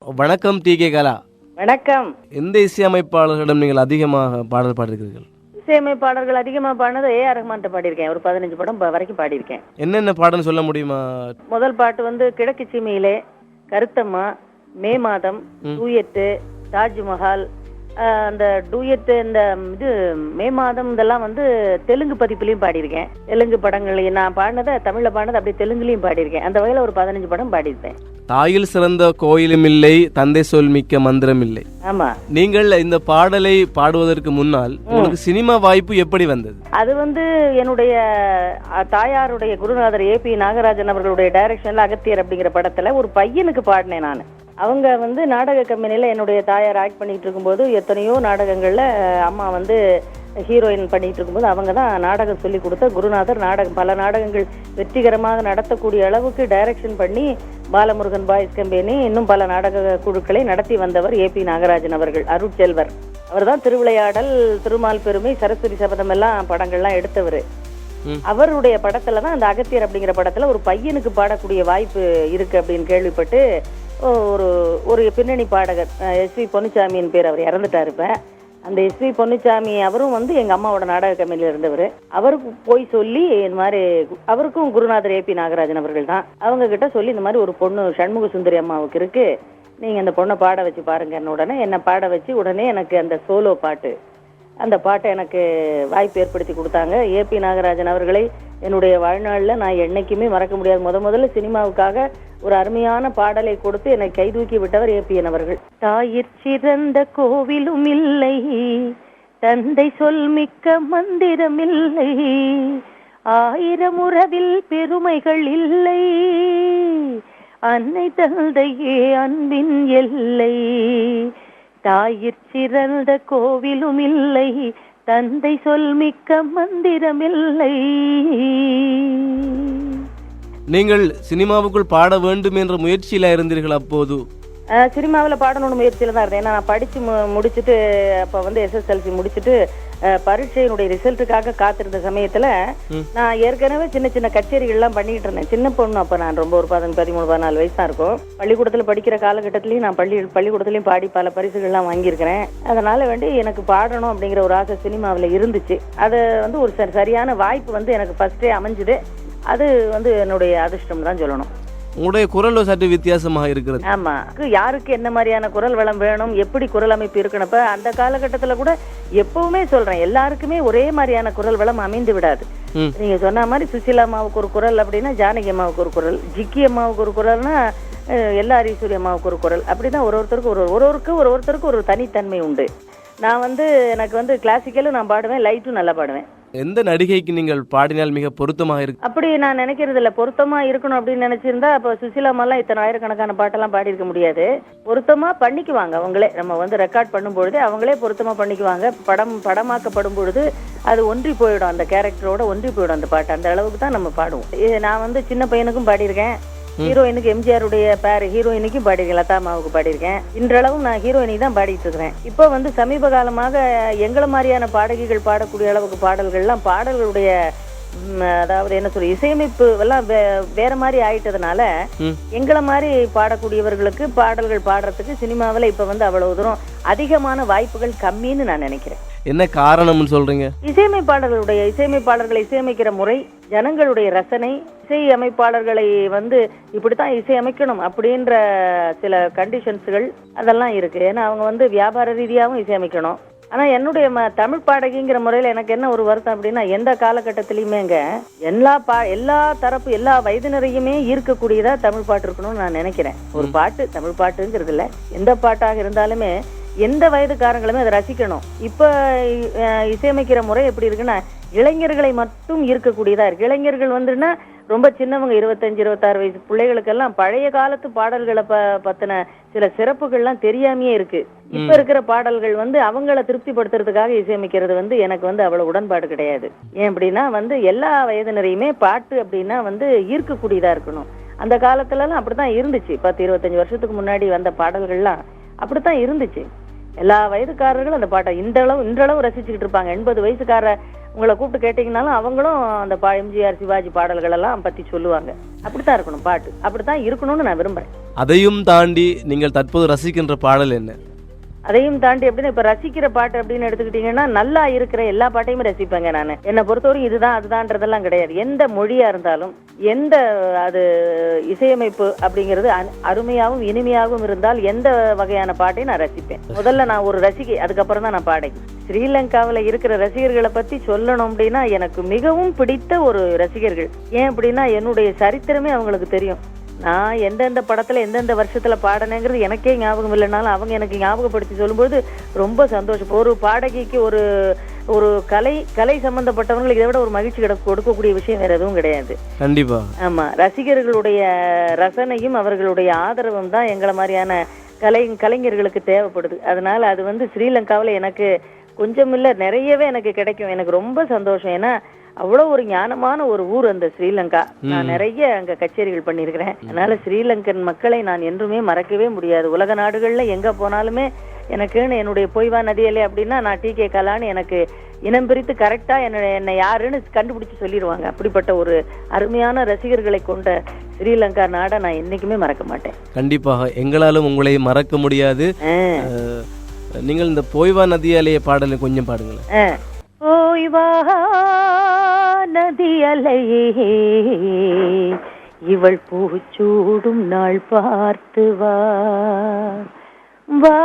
வணக்கம் D K கலா. வணக்கம். எந்த இசையமைப்பாளர்களிடம் நீங்கள் அதிகமாக பாடல் பாடியிருக்கிறீர்கள்? இசையமைப்பாளர்கள் அதிகமாக பாடினது ஏஆர் ரஹ்மான்ட்ட பாடியிருக்கேன். ஒரு 15 படம் வரைக்கும் பாடியிருக்கேன். என்னென்ன பாடல்னு சொல்ல முடியுமா? முதல் பாட்டு வந்து கிழக்கு சீமையிலே, கருத்தம்மா, மே மாதம், டூயட்டு, தாஜ்மஹால், அந்த டூயட்டு, இந்த இது மே மாதம், இதெல்லாம் வந்து தெலுங்கு பதிப்புலையும் பாடியிருக்கேன். தெலுங்கு படங்களையும் நான் பாடினதை தமிழில் பாடினது அப்படியே தெலுங்குலையும் பாடியிருக்கேன். அந்த வகையில் ஒரு 15 படம் பாடியிருப்பேன். தாயில் சிறந்த கோயிலும் இல்லை, தந்தை சொல் மிக்க மந்திரம் இல்லை. ஆமா. நீங்கள் இந்த பாடலை பாடுவதற்கு முன்னால் உங்களுக்கு சினிமா வாய்ப்பு எப்படி வந்தது? அது வந்து என்னுடைய தாயாருடைய குருநாதர் ஏபி நாகராஜன் அவர்களுடைய டைரக்ஷன்ல அகத்தியர் அப்படிங்கிற படத்துல ஒரு பையனுக்கு பாடினேன் நான். அவங்க வந்து நாடக கம்பெனியில் என்னுடைய தாயார் ஆக்ட் பண்ணிட்டு இருக்கும்போது எத்தனையோ நாடகங்களில் அம்மா வந்து ஹீரோயின் பண்ணிட்டு இருக்கும்போது அவங்க தான் நாடகம் சொல்லி கொடுத்த குருநாதர். பல நாடகங்கள் வெற்றிகரமாக நடத்தக்கூடிய அளவுக்கு டைரக்ஷன் பண்ணி பாலமுருகன் பாய்ஸ் கம்பெனி இன்னும் பல நாடக குழுக்களை நடத்தி வந்தவர் ஏபி நாகராஜன் அவர்கள். அருட்செல்வர் அவர் தான். திருவிளையாடல், திருமால் பெருமை, சரஸ்வதி சபதம் எல்லாம் படங்கள்லாம் எடுத்தவர். அவருடைய படத்துல தான் அந்த அகத்தியர் அப்படிங்கிற படத்துல ஒரு பையனுக்கு பாடக்கூடிய வாய்ப்பு இருக்கு அப்படின்னு கேள்விப்பட்டு ஒரு பின்னணி பாடகர் எஸ்வி பொன்னுச்சாமியின் பேர், அவர் இறந்துட்டாரு இப்ப. அந்த எஸ்வி பொன்னுச்சாமி அவரும் வந்து எங்க அம்மாவோட நாடக கம்பெனியில இருந்தவர். அவருக்கு போய் சொல்லி இந்த மாதிரி, அவருக்கும் குருநாதர் ஏபி நாகராஜன் அவர்கள் தான், அவங்க கிட்ட சொல்லி இந்த மாதிரி ஒரு பொண்ணு சண்முக சுந்தரி அம்மாவுக்கு இருக்கு, நீங்க அந்த பொண்ணை பாட வச்சு பாருங்க. உடனே என்ன பாட வச்சு உடனே எனக்கு அந்த சோலோ பாட்டு, அந்த பாட்டை எனக்கு வாய்ப்பு ஏற்படுத்தி கொடுத்தாங்க. ஏபி நாகராஜன் அவர்களை என்னுடைய வாழ்நாளில் நான் என்னைக்குமே மறக்க முடியாது. முதல்ல சினிமாவுக்காக ஒரு அருமையான பாடலை கொடுத்து என்னை கைதூக்கி விட்டவர் ஏபிஎன் அவர்கள். தாயிற் சிறந்த கோவிலும் இல்லை, தந்தை சொல் மிக்க மந்திரம் இல்லை, ஆயிரம் உறவில் பெருமைகள் இல்லை, அன்னை தந்தையே அன்பின் எல்லை, தாயிற் சிறந்த கோவிலும் இல்லை, தந்தை சொல் மிக்க மந்திரமில்லை. நீங்கள் சினிமாவுக்குள் பாட வேண்டும் என்ற முயற்சியில இருந்தீர்கள் அப்போது? சினிமாவில் பாடணும்னு முயற்சியில தான் இருந்தேன். ஏன்னா நான் படிச்சு முடிச்சுட்டு அப்போ வந்து SSLC முடிச்சுட்டு பரீட்சையினுடைய ரிசல்ட்டுக்காக காத்திருந்த சமயத்துல நான் ஏற்கனவே சின்ன சின்ன கச்சேரிகள்லாம் பண்ணிட்டு இருந்தேன். சின்ன பொண்ணு அப்போ நான் ரொம்ப ஒரு 13, 14 வயசு தான் இருக்கும். பள்ளிக்கூடத்தில் படிக்கிற காலகட்டத்திலையும் நான் பள்ளிக்கூடத்துலையும் பாடி பல பரிசுகள்லாம் வாங்கியிருக்கிறேன். அதனால வேண்டி எனக்கு பாடணும் அப்படிங்கிற ஒரு ஆசை சினிமாவில் இருந்துச்சு. அது வந்து ஒரு சரியான வாய்ப்பு வந்து எனக்கு ஃபர்ஸ்டே அமைஞ்சுது. அது வந்து என்னுடைய அதிர்ஷ்டம் தான் சொல்லணும். உங்களுடைய குரல் சற்று வித்தியாசமாக இருக்கிறது. ஆமா. யாருக்கு என்ன மாதிரியான குரல் வளம் வேணும், எப்படி குரல் அமைப்பு இருக்கணுப்ப அந்த காலகட்டத்துல கூட எப்பவுமே சொல்றேன், எல்லாருக்குமே ஒரே மாதிரியான குரல் வளம் அமைந்து விடாது. நீங்க சொன்ன மாதிரி சுசீலா அம்மாவுக்கு ஒரு குரல் அப்படின்னா ஜானகி அம்மாவுக்கு ஒரு குரல், ஜிக்கி அம்மாவுக்கு ஒரு குரல்னா எல்லா ஐஸ்வர்யா அம்மாவுக்கு ஒரு குரல். அப்படிதான் ஒருவருக்கு ஒரு தனித்தன்மை உண்டு. நான் வந்து எனக்கு வந்து கிளாசிக்கலும் நான் பாடுவேன், லைட்டும் நல்லா பாடுவேன். எந்த நடிகைக்கு நீங்கள் பாடினால் மிக பொருத்தமாக இருக்கு? அப்படி நான் நினைக்கிறது இல்லை. பொருத்தமா இருக்கணும் அப்படின்னு நினைச்சிருந்தா அப்போ சுசீலாமெல்லாம் இத்தனை ஆயிரக்கணக்கான பாட்டெல்லாம் பாடியிருக்க முடியாது. பொருத்தமா பண்ணிக்குவாங்க அவங்களே. நம்ம வந்து ரெக்கார்ட் பண்ணும்பொழுது அவங்களே பொருத்தமா பண்ணிக்குவாங்க. படமாக்கப்படும் பொழுது அது ஒன்றி போயிடும், அந்த கேரக்டரோட ஒன்றி போயிடும் அந்த பாட்டு. அந்த அளவுக்கு தான் நம்ம பாடுவோம். நான் வந்து சின்ன பையனுக்கும் பாடியிருக்கேன், ஹீரோயினுக்கு எம்ஜிஆருடைய பேர் ஹீரோயினுக்கும் பாடியிருக்கேன், லதா அம்மாவுக்கு பாடியிருக்கேன். இன்றளவும் நான் ஹீரோயினுக்கு தான் பாடிட்டு இருக்கிறேன். இப்போ வந்து சமீப காலமாக எங்களை மாதிரியான பாடகிகள் பாடக்கூடிய அளவுக்கு பாடல்களுடைய அதாவது என்ன சொல்ற இசையமைப்பு எல்லாம் வேற மாதிரி ஆயிட்டதுனால எங்களை மாதிரி பாடக்கூடியவர்களுக்கு பாடல்கள் பாடுறதுக்கு சினிமாவில் இப்ப வந்து அவ்வளவு தூரம் அதிகமான வாய்ப்புகள் கம்மின்னு நான் நினைக்கிறேன். என்ன காரணம்னு சொல்றீங்க? இசையமைப்பாளர்களை இசையமைக்கிற முறை, ஜனங்களுடைய ரசனை, இசை அமைப்பாளர்களை வந்து இப்படித்தான் இசை அமைக்கணும் அப்படின்ற சில கண்டிஷன்ஸ்கள் அதெல்லாம் இருக்கு. ஏன்னா அவங்க வந்து வியாபார ரீதியாகவும் இசையமைக்கணும். ஆனா என்னுடைய தமிழ் பாடகிங்கிற முறையில எனக்கு என்ன ஒரு வருத்தம் அப்படின்னா, எந்த காலகட்டத்திலயுமேங்க எல்லா தரப்பு எல்லா வயதினரையுமே ஈர்க்கக்கூடியதா தமிழ் பாட்டு இருக்கணும்னு நான் நினைக்கிறேன். ஒரு பாட்டு தமிழ் பாட்டுங்கிறது இல்ல, எந்த பாட்டாக இருந்தாலுமே எந்த வயதுக்காரங்களுமே அதை ரசிக்கணும். இப்ப இசையமைக்கிற முறை எப்படி இருக்குன்னா, இளைஞர்களை மட்டும் ஈர்க்கக்கூடியதா இருக்கு. இளைஞர்கள் வந்துன்னா ரொம்ப சின்னவங்க 25, 26 வயசு பிள்ளைகளுக்கெல்லாம் பழைய காலத்து பாடல்களை பத்தின சில சிறப்புகள்லாம் தெரியாமையே இருக்கு. இப்ப இருக்கிற பாடல்கள் வந்து அவங்கள திருப்திப்படுத்துறதுக்காக இசையமைக்கிறது வந்து எனக்கு வந்து அவ்வளவு உடன்பாடு கிடையாது. ஏன் அப்படின்னா வந்து எல்லா வயதினரையுமே பாட்டு அப்படின்னா வந்து ஈர்க்கக்கூடியதா இருக்கணும். அந்த காலத்துல எல்லாம் அப்படித்தான் இருந்துச்சு. 10, 25 வருஷத்துக்கு முன்னாடி வந்த பாடல்கள்லாம் அப்படித்தான் இருந்துச்சு. எல்லா வயதுக்காரர்களும் அந்த பாட்டை இன்றளவு ரசிச்சுக்கிட்டு இருப்பாங்க. 80 வயசுக்கார உங்களை கூப்பிட்டு கேட்டீங்கன்னாலும் அவங்களும் அந்த எம்ஜிஆர் சிவாஜி பாடல்கள் எல்லாம் பத்தி சொல்லுவாங்க. அப்படித்தான் இருக்கணும் பாட்டு, அப்படித்தான் இருக்கணும்னு நான் விரும்புறேன். அதையும் தாண்டி நீங்கள் தற்போது ரசிக்கின்ற பாடல் என்ன? அதையும் தாண்டி எப்படின்னா இப்ப ரசிக்கிற பாட்டு அப்படின்னு எடுத்துக்கிட்டீங்கன்னா நல்லா இருக்கிற எல்லா பாட்டையுமே ரசிப்பேங்க நான். என்னை பொறுத்தவரைக்கும் இதுதான் அதுதான்றதெல்லாம் கிடையாது. எந்த மொழியா இருந்தாலும் எந்த அது இசையமைப்பு அப்படிங்கிறது அருமையாகவும் இனிமையாகவும் இருந்தால் எந்த வகையான பாட்டையும் நான் ரசிப்பேன். முதல்ல நான் ஒரு ரசிகை, அதுக்கப்புறம் தான் நான் பாடகி. ஸ்ரீலங்காவில் இருக்கிற ரசிகர்களை பத்தி சொல்லணும் அப்படின்னா எனக்கு மிகவும் பிடித்த ஒரு ரசிகர்கள். ஏன் அப்படின்னா என்னுடைய சரித்திரமே அவங்களுக்கு தெரியும். நான் எந்தெந்த படத்துல எந்தெந்த வருஷத்துல பாடினேங்கிறது எனக்கே ஞாபகம் இல்லைனாலும் அவங்க எனக்கு ஞாபகப்படுத்தி சொல்லும்போது ரொம்ப சந்தோஷம். ஒரு பாடகிக்கு ஒரு ஒரு கலை சம்பந்தப்பட்டவங்களுக்கு இதை விட ஒரு மகிழ்ச்சி கொடுக்கக்கூடிய விஷயம் வேற எதுவும் கிடையாது. கண்டிப்பா. ஆமா, ரசிகர்களுடைய ரசனையும் அவர்களுடைய ஆதரவும் தான் எங்களை மாதிரியான கலைஞர்களுக்கு தேவைப்படுது. அதனால அது ஸ்ரீலங்காவில் எனக்கு கொஞ்சம் இல்ல நிறையவே எனக்கு கிடைக்கும். எனக்கு ரொம்ப சந்தோஷம். ஏன்னா அவ்வளவு ஒரு ஞானமான ஒரு ஊர் அந்த ஸ்ரீலங்கா. நான் நிறைய அங்க கச்சேரிகள் பண்ணியிருக்கிறேன். அதனால ஸ்ரீலங்கன் மக்களை நான் என்றுமே மறக்கவே முடியாது. உலக நாடுகள்ல எங்க போனாலுமே எனக்குன்னு என்னுடைய பொய்வா நதியலே அப்படின்னா நான் டி.கே. கலான்னு எனக்கு இனம் பிரித்து கரெக்டா என்னை யாருன்னு கண்டுபிடிச்சு சொல்லிடுவாங்க. அப்படிப்பட்ட ஒரு அருமையான ரசிகர்களை கொண்ட ஸ்ரீலங்கா நாடை நான் என்னைக்குமே மறக்க மாட்டேன். கண்டிப்பாக எங்களாலும் உங்களை மறக்க முடியாது. நீங்கள் இந்த பொய்வா நதியாலேயே பாடலை கொஞ்சம் பாடுங்களேன். பொய்வா நதியலையே இவள் பூச்சூடும் நாள் பார்த்து வா வா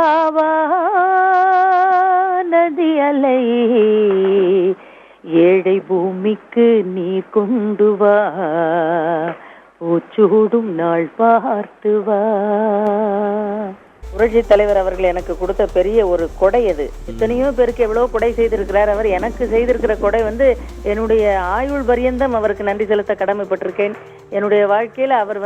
நதியலையே ஏழை பூமிக்கு நீர் கொண்டு வா பூச்சூடும் நாள் பார்த்து வா. புரட்சி தலைவர் அவர்கள் எனக்கு கொடுத்த பெரிய ஒரு கொடை அது. எத்தனையோ பேருக்கு எவ்வளவு கொடை செய்திருக்கிறார். அவர் எனக்கு செய்திருக்கிற கொடை என்னுடைய ஆயுள் பரியந்தம் அவருக்கு நன்றி செலுத்த கடமைப்பட்டிருக்கேன். என்னுடைய வாழ்க்கையில அவர்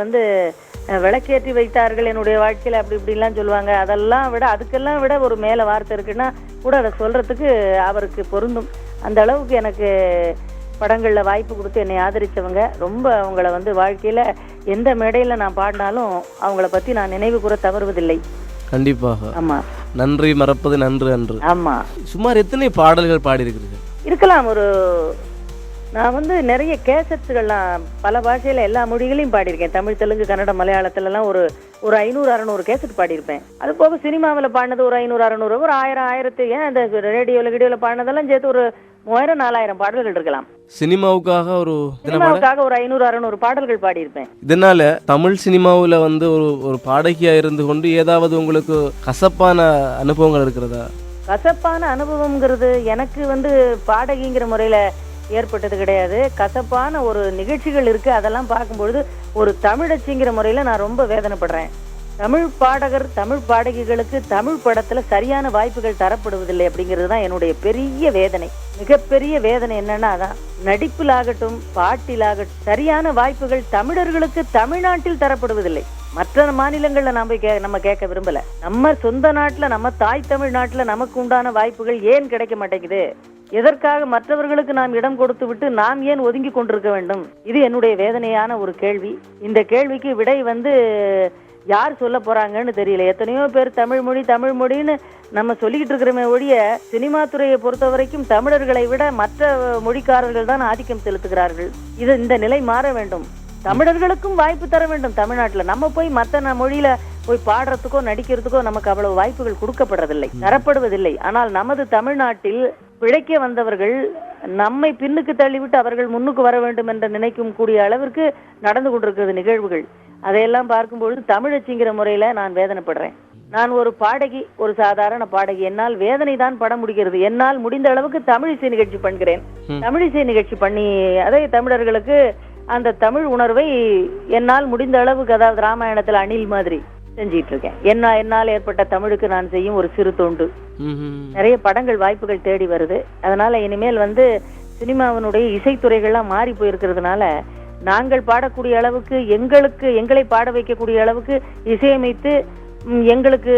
விளக்கேற்றி வைத்தார்கள் என்னுடைய வாழ்க்கையில அப்படி இப்படிலாம் சொல்லுவாங்க. அதெல்லாம் விட அதுக்கெல்லாம் விட ஒரு மேல வார்த்தை இருக்குன்னா கூட அதை சொல்றதுக்கு அவருக்கு பொருந்தும். அந்த அளவுக்கு எனக்கு படங்கள்ல வாய்ப்பு கொடுத்து என்னை ஆதரிச்சவங்க. ரொம்ப அவங்கள வாழ்க்கையில எந்த மேடையில நான் பாடினாலும் அவங்கள பத்தி நான் நினைவு கூற தவறுவதில்லை. கண்டிப்பாக. ஆமா, நன்றி மறப்பது நன்று அன்று. ஆமா. சுமார் எத்தனை பாடல்கள் பாடி இருக்கிறீர்கள்? இருக்கலாம். நான் நிறைய கேசட்ஸ்கள்லாம் பல பாஷையில எல்லா மொழிகளையும் பாடியிருக்கேன். தமிழ், தெலுங்கு, கன்னடம், மலையாளத்துல எல்லாம் ஒரு 500-600 கேசட் பாடியிருப்பேன். அது போக சினிமாவில் பாடினது ஒரு 500-600, ஒரு 1000 ஏன் அந்த ரேடியோல பாடினதெல்லாம் சேர்த்து ஒரு 3000-4000 பாடல்கள் இருக்கலாம். சினிமாவுக்காக ஒரு 500-600 பாடல்கள் பாடியிருப்பேன். இதனால தமிழ் சினிமாவுல ஒரு பாடகியா இருந்து கொண்டு ஏதாவது உங்களுக்கு கசப்பான அனுபவங்கள் இருக்கிறதா? கசப்பான அனுபவம்ங்கிறது எனக்கு பாடகிங்கிற முறையில ஏற்பட்டது கிடையாது. கசப்பான ஒரு நிகழ்ச்சிகள் இருக்கு. அதெல்லாம் பார்க்கும்பொழுது ஒரு தமிழச்சிங்கிற முறையில நான் ரொம்ப வேதனைப்படுறேன். தமிழ் பாடகர், தமிழ் பாடகிகளுக்கு தமிழ் படத்துல சரியான வாய்ப்புகள் தரப்படுவதில்லை அப்படிங்கிறது தான் என்னுடைய பெரிய வேதனை. மிகப்பெரிய வேதனை என்னன்னா அதான். நடிப்பிலாகட்டும் பாட்டிலாகட்டும் சரியான வாய்ப்புகள் தமிழர்களுக்கு தமிழ்நாட்டில் தரப்படுவதில்லை. மற்ற மாநிலங்கள்ல நம்ம கேட்க விரும்பல. நம்ம சொந்த நாட்டுல, நம்ம தாய் தமிழ்நாட்டுல நமக்கு உண்டான வாய்ப்புகள் ஏன் கிடைக்க மாட்டேங்குது? எதற்காக மற்றவர்களுக்கு நாம் இடம் கொடுத்து விட்டு நாம் ஏன் ஒதுங்கி கொண்டிருக்க வேண்டும்? இது என்னுடைய வேதனையான ஒரு கேள்வி. இந்த கேள்விக்கு விடை யார் சொல்ல போறாங்கன்னு தெரியல. எத்தனையோ பேர் தமிழ் மொழின்னு நம்ம சொல்லிக்கிட்டு இருக்கிறோமே ஒழிய சினிமா துறையை பொறுத்த வரைக்கும் தமிழர்களை விட மற்ற மொழிக்காரர்கள் தான் ஆதிக்கம் செலுத்துகிறார்கள். இந்த நிலை மாற வேண்டும். தமிழர்களுக்கும் வாய்ப்பு தர வேண்டும். தமிழ்நாட்டுல நம்ம போய் மற்ற மொழியில போய் பாடுறதுக்கோ நடிக்கிறதுக்கோ நமக்கு அவ்வளவு வாய்ப்புகள் கொடுக்கப்படுறதில்லை, தரப்படுவதில்லை. ஆனால் நமது தமிழ்நாட்டில் பிழைக்க வந்தவர்கள் நம்மை பின்னுக்கு தள்ளிவிட்டு அவர்கள் முன்னுக்கு வர வேண்டும் என்று நினைக்கும் கூடிய அளவிற்கு நடந்து கொண்டிருக்கிறது நிகழ்வுகள். அதையெல்லாம் பார்க்கும்பொழுது தமிழச்சிங்கிற முறையில நான் வேதனைப்படுறேன். நான் ஒரு பாடகி, ஒரு சாதாரண பாடகி. என்னால் வேதனை தான் பட முடிகிறது. என்னால் முடிந்த அளவுக்கு தமிழிசை நிகழ்ச்சி பண்ணுகிறேன். தமிழிசை நிகழ்ச்சி பண்ணி அதை தமிழர்களுக்கு அந்த தமிழ் உணர்வை என்னால் முடிந்த அளவுக்கு, அதாவது ராமாயணத்துல அணில் மாதிரி செஞ்சிட்டு இருக்கேன். என்னால் ஏற்பட்ட தமிழுக்கு நான் செய்யும் ஒரு சிறு தொண்டு. நிறைய படங்கள் வாய்ப்புகள் தேடி வருது. அதனால இனிமேல் சினிமாவினுடைய இசைத்துறைகள்லாம் மாறி போயிருக்கிறதுனால நாங்கள் பாடக்கூடிய அளவுக்கு, எங்களை பாட வைக்கக்கூடிய அளவுக்கு இசையமைத்து எங்களுக்கு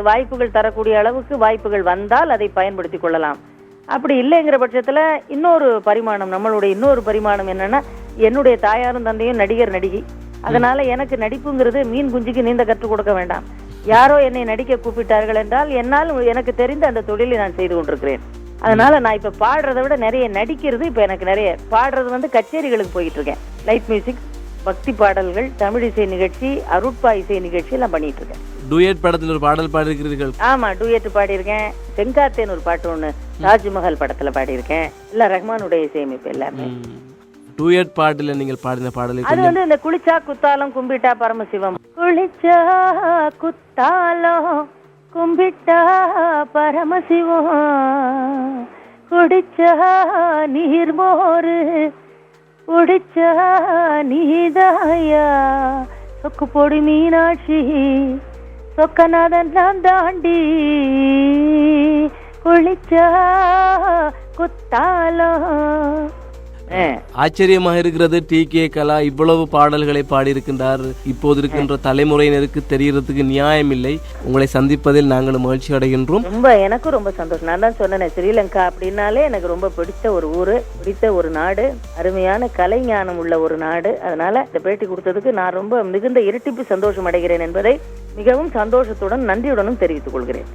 வாய்ப்புகள் தரக்கூடிய அளவுக்கு வாய்ப்புகள் வந்தால் அதை பயன்படுத்தி கொள்ளலாம். அப்படி இல்லைங்கிற பட்சத்துல நம்மளுடைய இன்னொரு பரிமாணம் என்னன்னா, என்னுடைய தாயாரும் தந்தையும் நடிகர் நடிகை. அதனால எனக்கு நடிப்புங்கிறது மீன் குஞ்சுக்கு நீந்த கற்றுக் கொடுக்க வேண்டாம். யாரோ என்னை நடிக்க கூப்பிட்டார்கள் என்றால் என்னால் எனக்கு தெரிந்த அந்த தொழிலை நான் செய்து கொண்டிருக்கிறேன். அதனால நான் இப்ப பாடுறதை விட நிறைய நடிக்கிறது. இப்ப எனக்கு நிறைய பாடுறது வந்து கச்சேரிகளுக்கு போயிட்டு இருக்கேன். லைட் மியூசிக், பக்தி பாடல்கள், தமிழ் இசை நிகழ்ச்சி, அருட்பா இசை நிகழ்ச்சி எல்லாம் பண்ணிட்டு இருக்கேன். டூயட் படத்தில் ஒரு பாடல் பாடியிருக்கிறீர்கள். ஆமா, டூயட் பாடியிருக்கேன். செங்காத்தேன் ஒரு பாட்டு ஒண்ணு தாஜ்மஹால் படத்துல பாடியிருக்கேன். எல்லாம் ரஹ்மானுடைய இசையமைப்பு எல்லாமே. டூயட் பாட்டுல நீங்கள் பாடின பாடலை அது வந்து இந்த குளிச்சா குத்தாலம் கும்பிட்டா பரமசிவம். குளிச்சா குத்தாலம் கும்பிட்டா பரமசிவம், குடிச்சா நீர்மோரு குடிச்சா நீதாயா, சொக்கு பொடி மீனாட்சி சொக்கநாதன் நான் தாண்டி, குளிச்சா குத்தாலம். ஆச்சரியமாக இருக்கிறது. டி.கே. கலா இவ்வளவு பாடல்களை பாடியிருக்கின்றார். இப்போது இருக்கின்ற தலைமுறையினருக்கு தெரியறதுக்கு நியாயம் இல்லை. உங்களை சந்திப்பதில் நாங்கள் மகிழ்ச்சி அடைகின்றோம். எனக்கும் ரொம்ப சந்தோஷம். நான் தான் சொன்னேன், ஸ்ரீலங்கா அப்படின்னாலே எனக்கு ரொம்ப பிடித்த ஒரு ஊரு, பிடித்த ஒரு நாடு, அருமையான கலை ஞானம் உள்ள ஒரு நாடு. அதனால இந்த பேட்டி கொடுத்ததுக்கு நான் ரொம்ப மிகுந்த இரட்டிப்பு சந்தோஷம் அடைகிறேன் என்பதை மிகவும் சந்தோஷத்துடன் நன்றியுடனும் தெரிவித்துக் கொள்கிறேன்.